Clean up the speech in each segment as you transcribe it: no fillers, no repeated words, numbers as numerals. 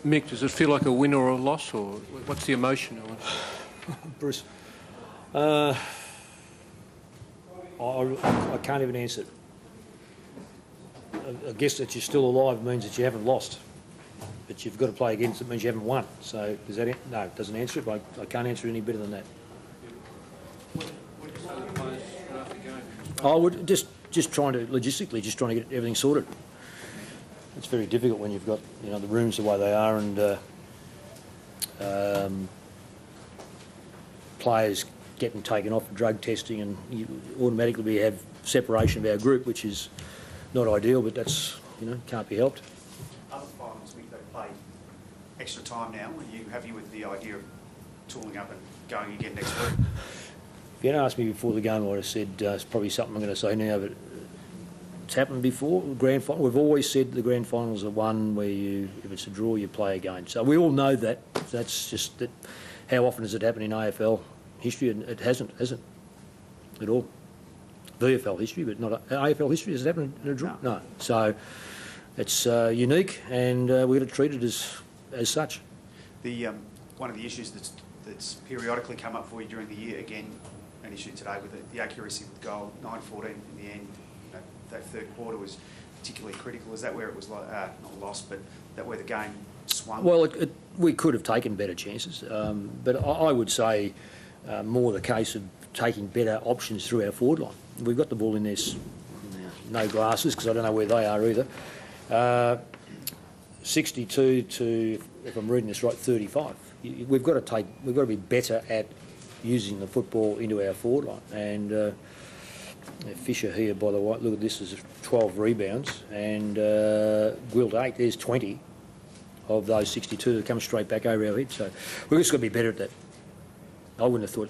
Mick, does it feel like a win or a loss, or what's the emotion? Bruce, I can't even answer it. I guess that you're still alive means that you haven't lost, but you've got to play against it means you haven't won. So does that? No, it doesn't answer it. But I can't answer it any better than that. I would just trying to logistically just trying to get everything sorted. It's very difficult when you've got the rooms the way they are and players getting taken off for drug testing, and you automatically have separation of our group, which is not ideal, but that's can't be helped. Other finals, they play extra time now. Are you happy with the idea of tooling up and going again next week? If you had asked me before the game, I would have said it's probably something I'm going to say now, but it's happened before. Grand final. We've always said the grand finals are one where if it's a draw, you play again. So we all know that. That's just that. How often has it happened in AFL history? And it hasn't at all. VFL history, but not AFL history. Has it happened in a draw? No. So it's unique, and we've got to treat it as such. One of the issues that's periodically come up for you during the year, again, an issue today with the accuracy with goal, 9-14 in the end. That third quarter was particularly critical. Is that where it was not lost, but that where the game swung? Well, we could have taken better chances, but I would say more the case of taking better options through our forward line. We've got the ball in there, no glasses, because I don't know where they are either. 62 to, if I'm reading this right, 35. We've got to be better at using the football into our forward line. And Fisher here, by the way, look at this, is 12 rebounds, and Gwilt 8. There's 20 of those 62 that come straight back over our head. So we've just got to be better at that. I wouldn't have thought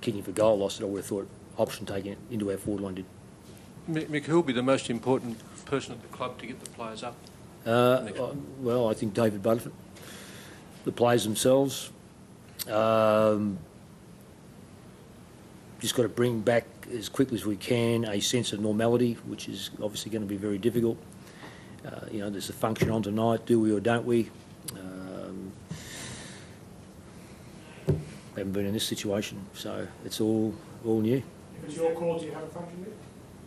kicking for goal lost it. I would have thought option taking it into our forward line did. Mick, who'll be the most important person at the club to get the players up? Well, I think David Butterford. The players themselves. Just got to bring back as quickly as we can a sense of normality, which is obviously going to be very difficult. There's a function on tonight, do we or don't we? We haven't been in this situation, so it's all new. If it's your call, do you have a function there?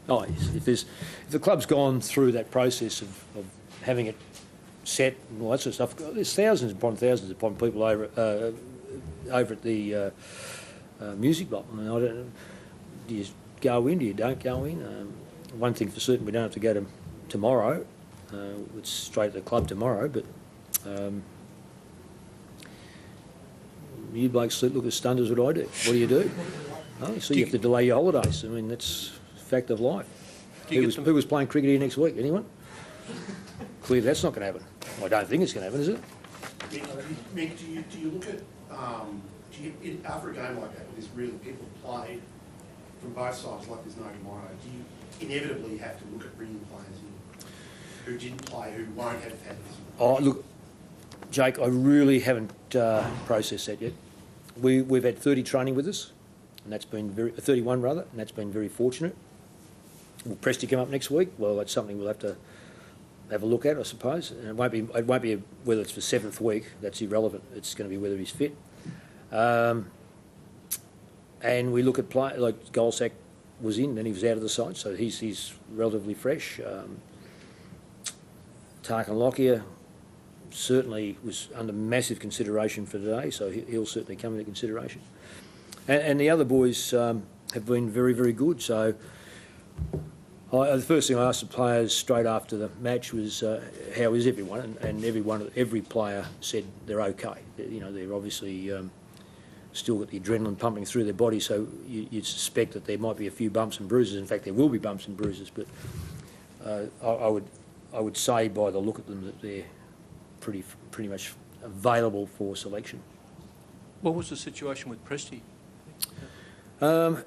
Oh, yes. If the club's gone through that process of having it set and all that sort of stuff, there's thousands upon people over at the music box. I mean, do you go in? Do you don't go in? One thing for certain, we don't have to go to tomorrow. It's straight to the club tomorrow, but you blokes look as stunned as what I do. What do you do? Oh, so you have to delay your holidays. I mean, that's a fact of life. Who was playing cricket here next week? Anyone? Clearly that's not going to happen. I don't think it's going to happen, is it? Mick, do you look at, after a game like that, when there's really people played from both sides like there's no tomorrow, do you inevitably have to look at bringing players in who didn't play, who won't have had this? Oh, look, Jake, I really haven't processed that yet. We've had 30 training with us, and that's been 31 rather, and that's been very fortunate. Will Presty come up next week? Well, that's something we'll have to have a look at, I suppose. And it won't be whether it's for 7th week. That's irrelevant. It's going to be whether he's fit. And we look at play like Goldsack was in, and he was out of the side, so he's relatively fresh. Tarkin Lockyer certainly was under massive consideration for today, so he'll certainly come into consideration. And the other boys have been very, very good. So the first thing I asked the players straight after the match was, how is everyone? And every player said they're okay. They're obviously still got the adrenaline pumping through their body, so you'd suspect that there might be a few bumps and bruises. In fact, there will be bumps and bruises, but I would say by the look at them that they're pretty much available for selection. What was the situation with Presty? I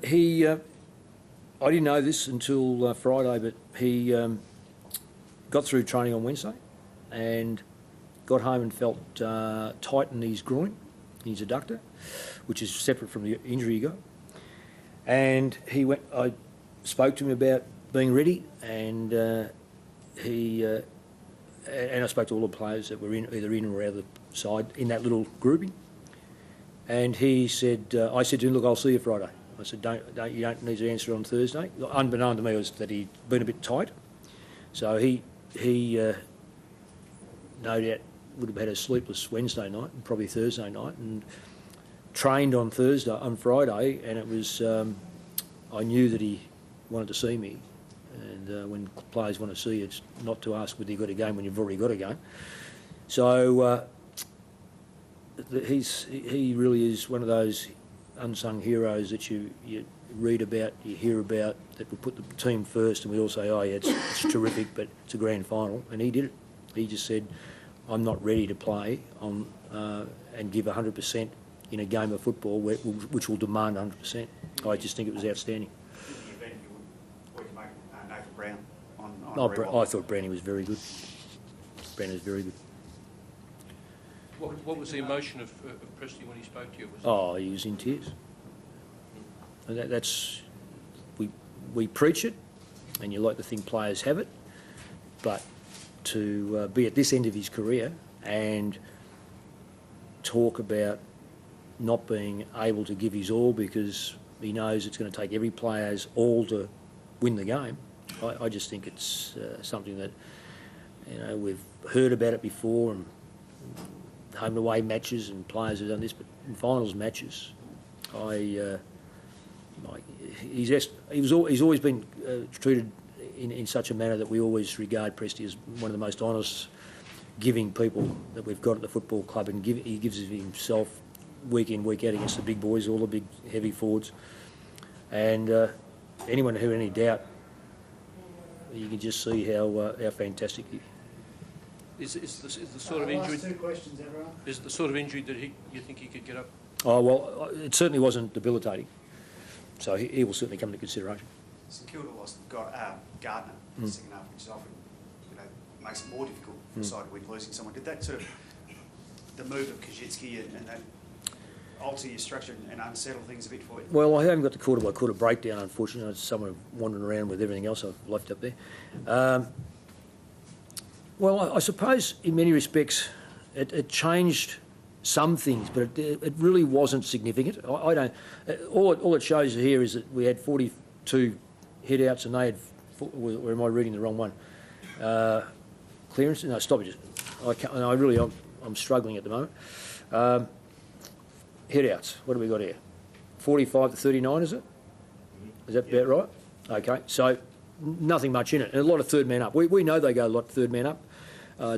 didn't know this until Friday, but he got through training on Wednesday and got home and felt tight in his groin, in his adductor, which is separate from the injury he got. And I spoke to him about being ready, and he and I spoke to all the players that were either in or out of the side in that little grouping. And he said, I said to him, look, I'll see you Friday. I said, you don't need to answer on Thursday. Unbeknown to me was that he'd been a bit tight. So he no doubt would have had a sleepless Wednesday night and probably Thursday night, and trained on Friday, and it was, I knew that he wanted to see me. And when players want to see you, it's not to ask whether you've got a game when you've already got a game. So he really is one of those unsung heroes that you read about, you hear about, that will put the team first, and we all say, oh yeah, it's terrific, but it's a grand final, and he did it. He just said, I'm not ready to play on and give 100% in a game of football which will demand 100%. I just think it was outstanding. In the event you would make Nathan Brown on I thought Brownie was very good. Brownie was very good. What was the emotion of Presty when he spoke to you? He was in tears. And that's we preach it, and you like to think players have it, but to be at this end of his career and talk about not being able to give his all because he knows it's going to take every player's all to win the game, I just think it's something that, you know, we've heard about it before, and home and away matches and players have done this, but in finals matches, he's always been treated in such a manner that we always regard Presty as one of the most honest, giving people that we've got at the football club, and he gives of himself week in, week out against the big boys, all the big heavy forwards. And anyone who had any doubt, you can just see how fantastic he is the sort of injury? Last two questions, everyone. Is it the sort of injury that you think he could get up? Oh, well, it certainly wasn't debilitating. So he will certainly come into consideration. St Kilda lost Gardner in the second half, which is often, you know, makes it more difficult for a side to win losing someone. Did that sort of, the move of Kajitsky and that alter your structure and unsettle things a bit for you? Well, I haven't got the quarter-by-quarter breakdown, unfortunately. It's someone wandering around with everything else I've left up there. Well, I suppose in many respects it changed some things, but it really wasn't significant. I don't. All it shows here is that we had 42 hit-outs and they had. Or am I reading the wrong one? Clearance? No, stop it. I'm struggling at the moment. Hit-outs. What do we got here? 45 to 39, is it? Is that about right? Okay, so nothing much in it. And a lot of third man up. We know they go a lot third man up.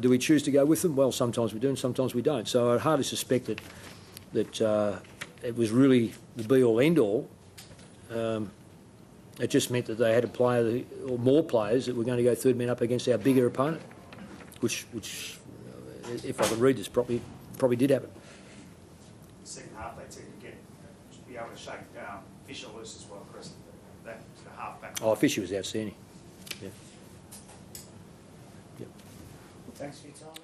Do we choose to go with them? Well, sometimes we do and sometimes we don't. So I'd hardly suspect that it was really the be-all, end-all. It just meant that they had a player, or more players, that were going to go third man up against our bigger opponent, which if I can read this properly, probably did happen. Second half, they tend to be able to shake Fisher loose as well, Chris. That sort of half back. Oh, Fisher was outstanding. Yeah. Thanks for your time.